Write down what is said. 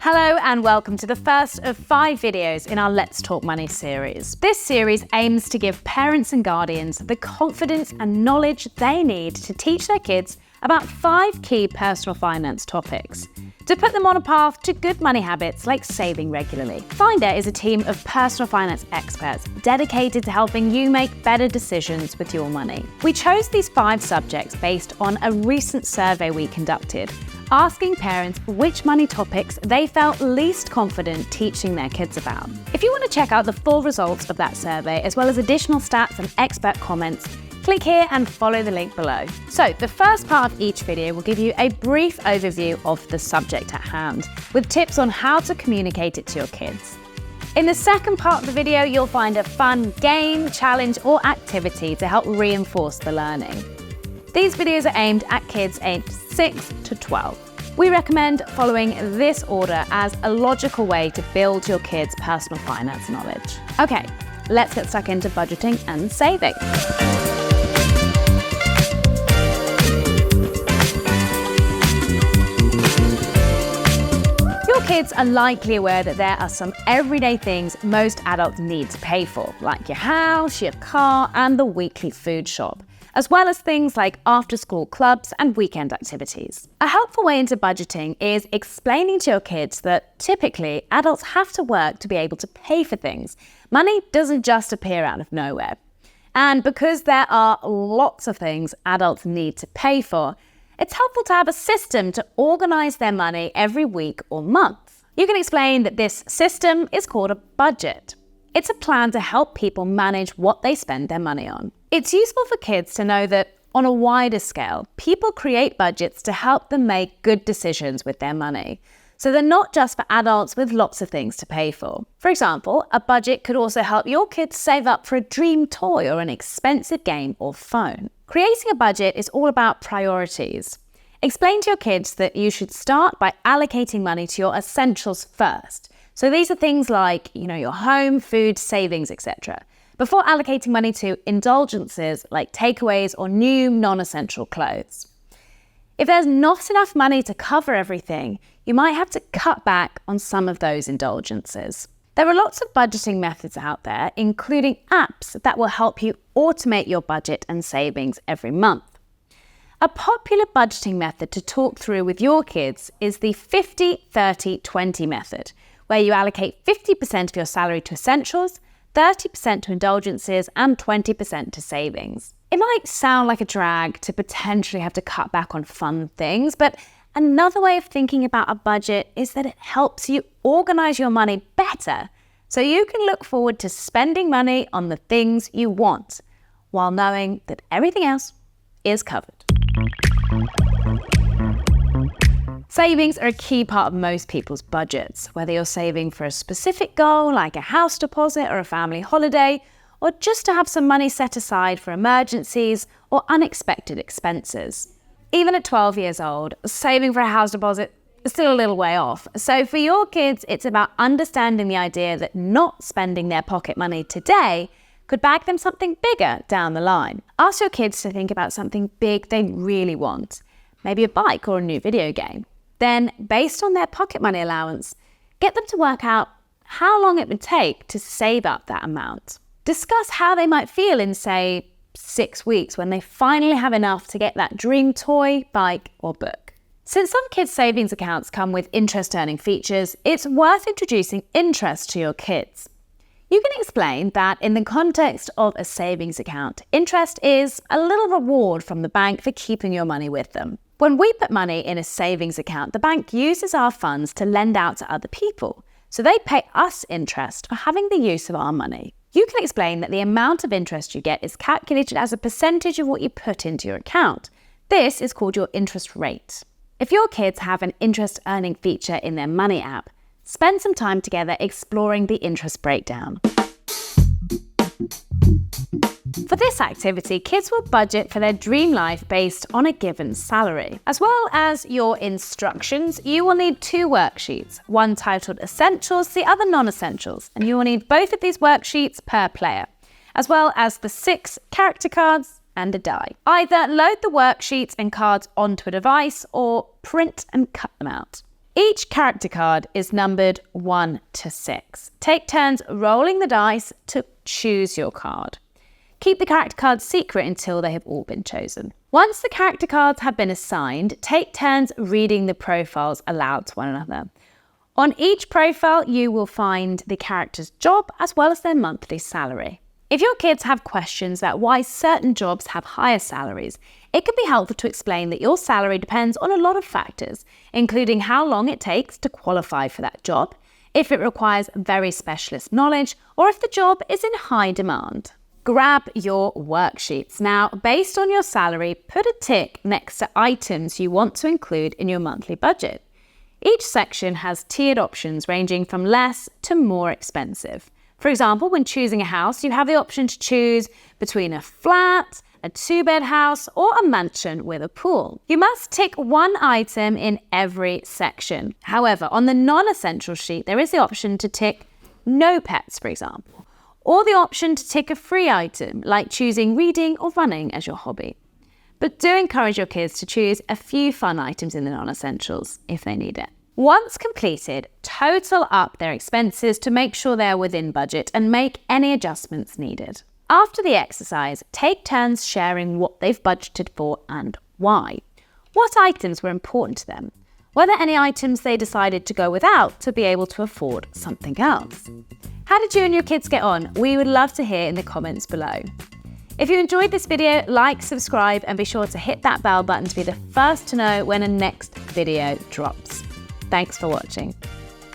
Hello and welcome to the first of 5 videos in our Let's Talk Money series. This series aims to give parents and guardians the confidence and knowledge they need to teach their kids about 5 key personal finance topics, to put them on a path to good money habits like saving regularly. Finder is a team of personal finance experts dedicated to helping you make better decisions with your money. We chose these 5 subjects based on a recent survey we conducted, asking parents which money topics they felt least confident teaching their kids about. If you want to check out the full results of that survey, as well as additional stats and expert comments, click here and follow the link below. So the first part of each video will give you a brief overview of the subject at hand, with tips on how to communicate it to your kids. In the second part of the video, you'll find a fun game, challenge, or activity to help reinforce the learning. These videos are aimed at kids aged 6 to 12. We recommend following this order as a logical way to build your kids' personal finance knowledge. Okay, let's get stuck into budgeting and saving. Your kids are likely aware that there are some everyday things most adults need to pay for, like your house, your car, and the weekly food shop, as well as things like after-school clubs and weekend activities. A helpful way into budgeting is explaining to your kids that typically adults have to work to be able to pay for things. Money doesn't just appear out of nowhere. And because there are lots of things adults need to pay for, it's helpful to have a system to organize their money every week or month. You can explain that this system is called a budget. It's a plan to help people manage what they spend their money on. It's useful for kids to know that on a wider scale, people create budgets to help them make good decisions with their money. So they're not just for adults with lots of things to pay for. For example, a budget could also help your kids save up for a dream toy or an expensive game or phone. Creating a budget is all about priorities. Explain to your kids that you should start by allocating money to your essentials first. So these are things like, your home, food, savings, etc., before allocating money to indulgences like takeaways or new non-essential clothes. If there's not enough money to cover everything, you might have to cut back on some of those indulgences. There are lots of budgeting methods out there, including apps that will help you automate your budget and savings every month. A popular budgeting method to talk through with your kids is the 50-30-20 method, where you allocate 50% of your salary to essentials, 30% to indulgences, and 20% to savings. It might sound like a drag to potentially have to cut back on fun things, but another way of thinking about a budget is that it helps you organize your money better, so you can look forward to spending money on the things you want, while knowing that everything else is covered. Savings are a key part of most people's budgets, whether you're saving for a specific goal like a house deposit or a family holiday, or just to have some money set aside for emergencies or unexpected expenses. Even at 12 years old, saving for a house deposit is still a little way off. So for your kids, it's about understanding the idea that not spending their pocket money today could bag them something bigger down the line. Ask your kids to think about something big they really want, maybe a bike or a new video game. Then, based on their pocket money allowance, get them to work out how long it would take to save up that amount. Discuss how they might feel in, say, 6 weeks when they finally have enough to get that dream toy, bike, or book. Since some kids' savings accounts come with interest-earning features, it's worth introducing interest to your kids. You can explain that in the context of a savings account, interest is a little reward from the bank for keeping your money with them. When we put money in a savings account, the bank uses our funds to lend out to other people, so they pay us interest for having the use of our money. You can explain that the amount of interest you get is calculated as a percentage of what you put into your account. This is called your interest rate. If your kids have an interest earning feature in their money app, spend some time together exploring the interest breakdown. For this activity, kids will budget for their dream life based on a given salary. As well as your instructions, you will need 2 worksheets, one titled Essentials, the other Non-Essentials, and you will need both of these worksheets per player, as well as the 6 character cards and a die. Either load the worksheets and cards onto a device or print and cut them out. Each character card is numbered 1 to 6. Take turns rolling the dice to choose your card. Keep the character cards secret until they have all been chosen. Once the character cards have been assigned, take turns reading the profiles aloud to one another. On each profile, you will find the character's job as well as their monthly salary. If your kids have questions about why certain jobs have higher salaries, it can be helpful to explain that your salary depends on a lot of factors, including how long it takes to qualify for that job, if it requires very specialist knowledge, or if the job is in high demand. Grab your worksheets. Now, based on your salary, put a tick next to items you want to include in your monthly budget. Each section has tiered options ranging from less to more expensive. For example, when choosing a house, you have the option to choose between a flat, a 2-bed house, or a mansion with a pool. You must tick one item in every section. However, on the non-essential sheet, there is the option to tick no pets, for example, or the option to tick a free item, like choosing reading or running as your hobby. But do encourage your kids to choose a few fun items in the non-essentials if they need it. Once completed, total up their expenses to make sure they're within budget and make any adjustments needed. After the exercise, take turns sharing what they've budgeted for and why. What items were important to them? Were there any items they decided to go without to be able to afford something else? How did you and your kids get on? We would love to hear in the comments below. If you enjoyed this video, like, subscribe, and be sure to hit that bell button to be the first to know when a next video drops. Thanks for watching.